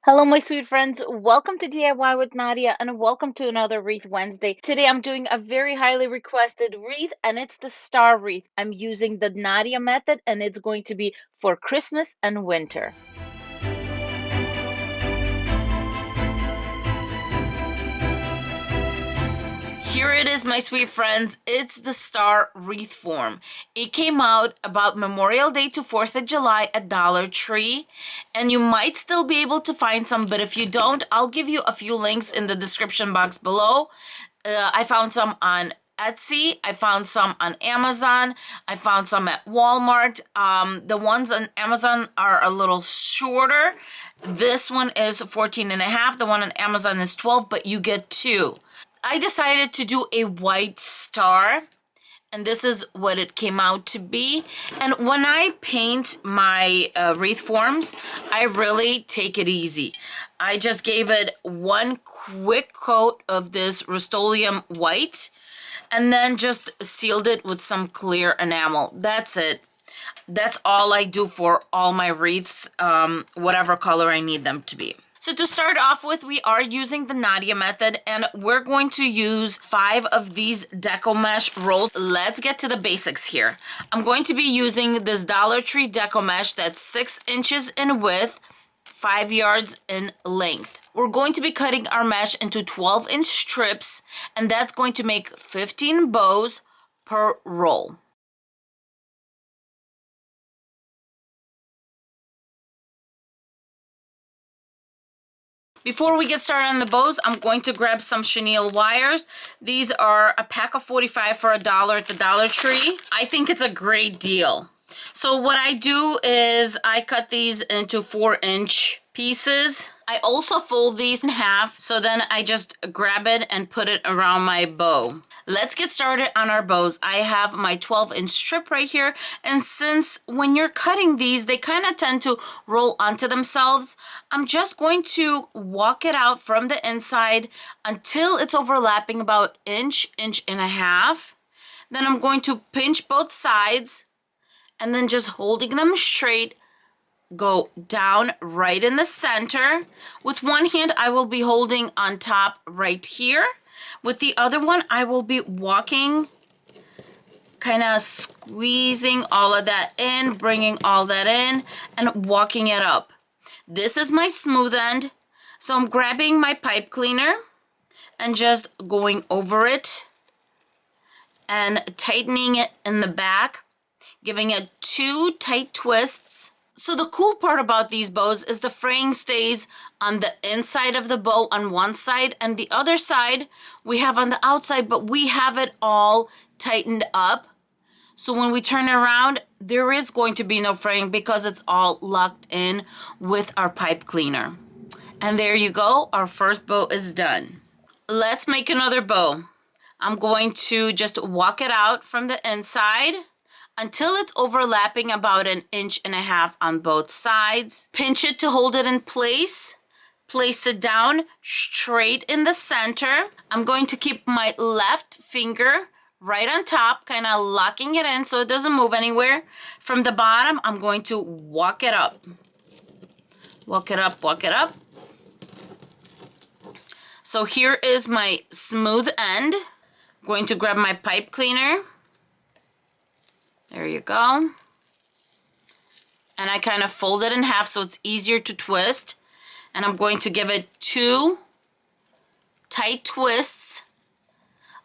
Hello, my sweet friends. Welcome to DIY with Nadia and welcome to another Wreath Wednesday. Today I'm doing a very highly requested wreath and it's the star wreath. I'm using the Nadia method and it's going to be for Christmas and winter. Here it is, my sweet friends. It's the star wreath form. It came out about Memorial Day to 4th of July at Dollar Tree, and you might still be able to find some, but if you don't, I'll give you a few links in the description box below. I found some on Etsy. I found some on Amazon. I found some at Walmart. The ones on Amazon are a little shorter. This one is 14 and a half. The one on Amazon is 12, but you get two. I decided to do a white star, and this is what it came out to be. And when I paint my wreath forms, I really take it easy. I just gave it one quick coat of this Rust-Oleum white and then just sealed it with some clear enamel. That's it. That's all I do for all my wreaths, whatever color I need them to be. So to start off with, we are using the Nadia method, and we're going to use 5 of these DECO mesh rolls. Let's get to the basics here. I'm going to be using this Dollar Tree DECO mesh that's 6 inches in width, 5 yards in length. We're going to be cutting our mesh into 12-inch strips, and that's going to make 15 bows per roll. Before we get started on the bows, I'm going to grab some chenille wires. These are a pack of 45 for $1 at the Dollar Tree. I think it's a great deal. So what I do is I cut these into 4-inch pieces. I also fold these in half, so then I just grab it and put it around my bow. Let's get started on our bows. I have my 12-inch strip right here, and since when you're cutting these, they kind of tend to roll onto themselves, I'm just going to walk it out from the inside until it's overlapping about inch and a half. Then I'm going to pinch both sides, and then just holding them straight, go down right in the center. With one hand, I will be holding on top right here. With the other one, I will be walking, kind of squeezing all of that in, bringing all that in, and walking it up. This is my smooth end, so I'm grabbing my pipe cleaner and just going over it and tightening it in the back, giving it 2 tight twists. So the cool part about these bows is the fraying stays on the inside of the bow on one side, and the other side we have on the outside, but we have it all tightened up. So when we turn around, there is going to be no fraying because it's all locked in with our pipe cleaner. And there you go, our first bow is done. Let's make another bow. I'm going to just walk it out from the inside until it's overlapping about 1.5 inches on both sides. Pinch it to hold it in place. Place it down straight in the center. I'm going to keep my left finger right on top, kind of locking it in so it doesn't move anywhere. From the bottom, I'm going to walk it up. Walk it up, walk it up. So here is my smooth end. I'm going to grab my pipe cleaner. There you go. And I kind of fold it in half so it's easier to twist. And I'm going to give it 2 tight twists,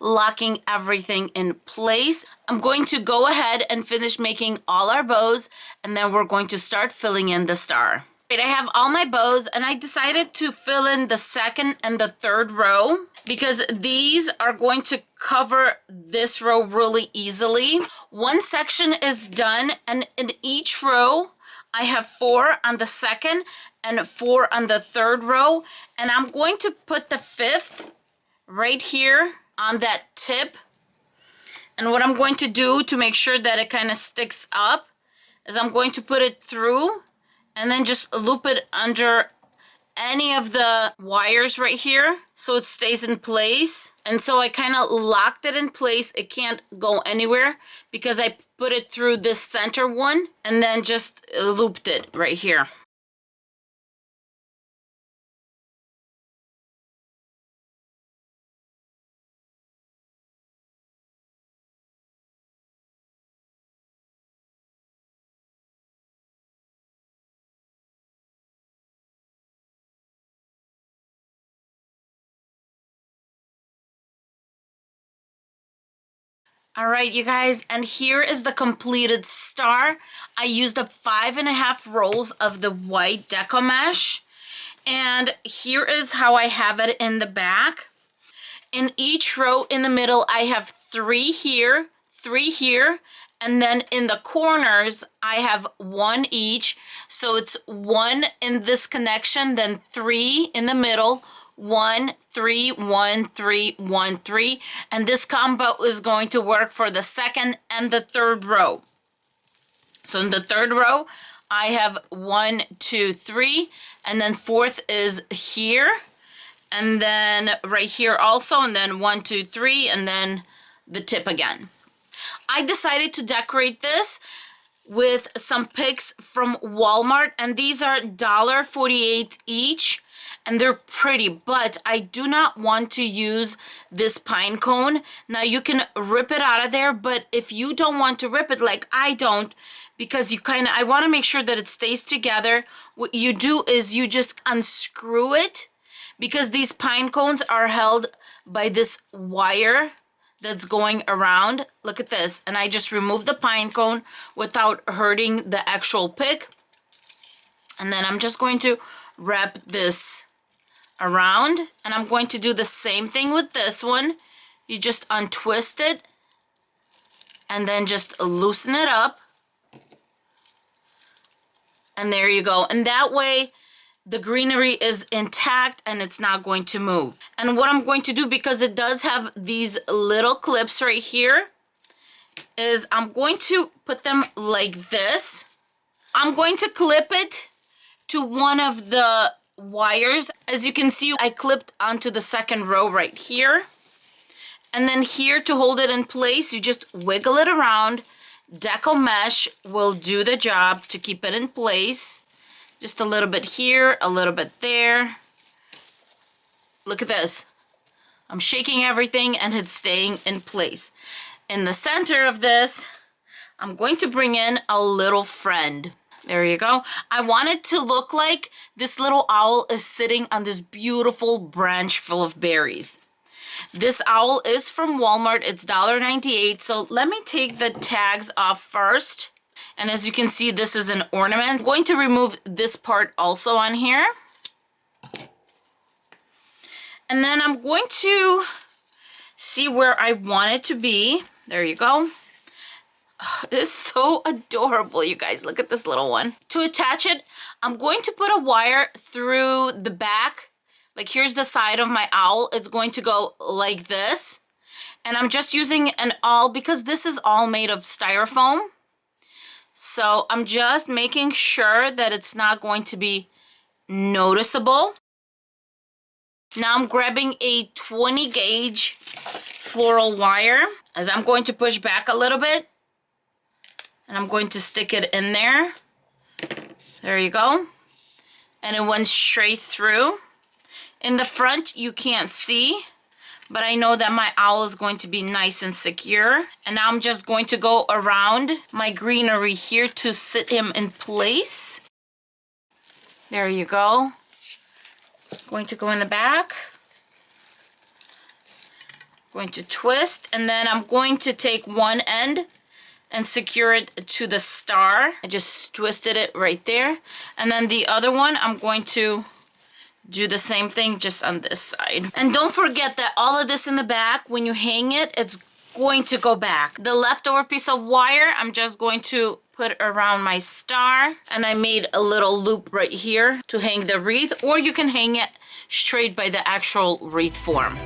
locking everything in place. I'm going to go ahead and finish making all our bows, and then we're going to start filling in the star. I have all my bows, and I decided to fill in the 2nd and the 3rd row because these are going to cover this row really easily. One section is done, and in each row, I have 4 on the 2nd and 4 on the 3rd row, and I'm going to put the 5th right here on that tip. And what I'm going to do to make sure that it kind of sticks up is I'm going to put it through and then just loop it under any of the wires right here so it stays in place. And so I kind of locked it in place. It can't go anywhere because I put it through this center one and then just looped it right here. All right, you guys, and here is the completed star. I used up 5.5 rolls of the white deco mesh, and here is how I have it in the back. In each row in the middle, I have 3 here, 3 here, and then in the corners, I have 1 each. So it's 1 in this connection, then 3 in the middle, 1, 3, 1, 3, 1, 3. And this combo is going to work for the second and the third row. So in the third row, I have 1, 2, 3, and then fourth is here. And then right here also, and then 1, 2, 3, and then the tip again. I decided to decorate this with some picks from Walmart, and these are $1.48 each, and they're pretty, but I do not want to use this pine cone. Now you can rip it out of there, but if you don't want to rip it like I don't, because I want to make sure that it stays together, what you do is you just unscrew it, because these pine cones are held by this wire that's going around. Look at this. And I just remove the pine cone without hurting the actual pick. And then I'm just going to wrap this around. And I'm going to do the same thing with this one. You just untwist it and then just loosen it up. And there you go. And that way, the greenery is intact and it's not going to move. And what I'm going to do, because it does have these little clips right here, is I'm going to put them like this. I'm going to clip it to one of the wires. As you can see, I clipped onto the second row right here. And then here, to hold it in place, you just wiggle it around. Deco mesh will do the job to keep it in place. Just a little bit here, a little bit there. Look at this. I'm shaking everything and it's staying in place. In the center of this, I'm going to bring in a little friend. There you go. I want it to look like this little owl is sitting on this beautiful branch full of berries. This owl is from Walmart. It's $1.98. So let me take the tags off first. And as you can see, this is an ornament. I'm going to remove this part also on here. And then I'm going to see where I want it to be. There you go. Oh, it's so adorable, you guys. Look at this little one. To attach it, I'm going to put a wire through the back. Like, here's the side of my owl. It's going to go like this. And I'm just using an awl because this is all made of styrofoam. So I'm just making sure that it's not going to be noticeable. Now I'm grabbing a 20 gauge floral wire as I'm going to push back a little bit. And I'm going to stick it in there. There you go. And it went straight through. In the front, you can't see, but I know that my owl is going to be nice and secure. And now I'm just going to go around my greenery here to sit him in place. There you go. Going to go in the back. Going to twist, and then I'm going to take one end and secure it to the star. I just twisted it right there. And then the other one, I'm going to do the same thing just on this side. And don't forget that all of this in the back, when you hang it, it's going to go back. The leftover piece of wire, I'm just going to put around my star. And I made a little loop right here to hang the wreath, or you can hang it straight by the actual wreath form.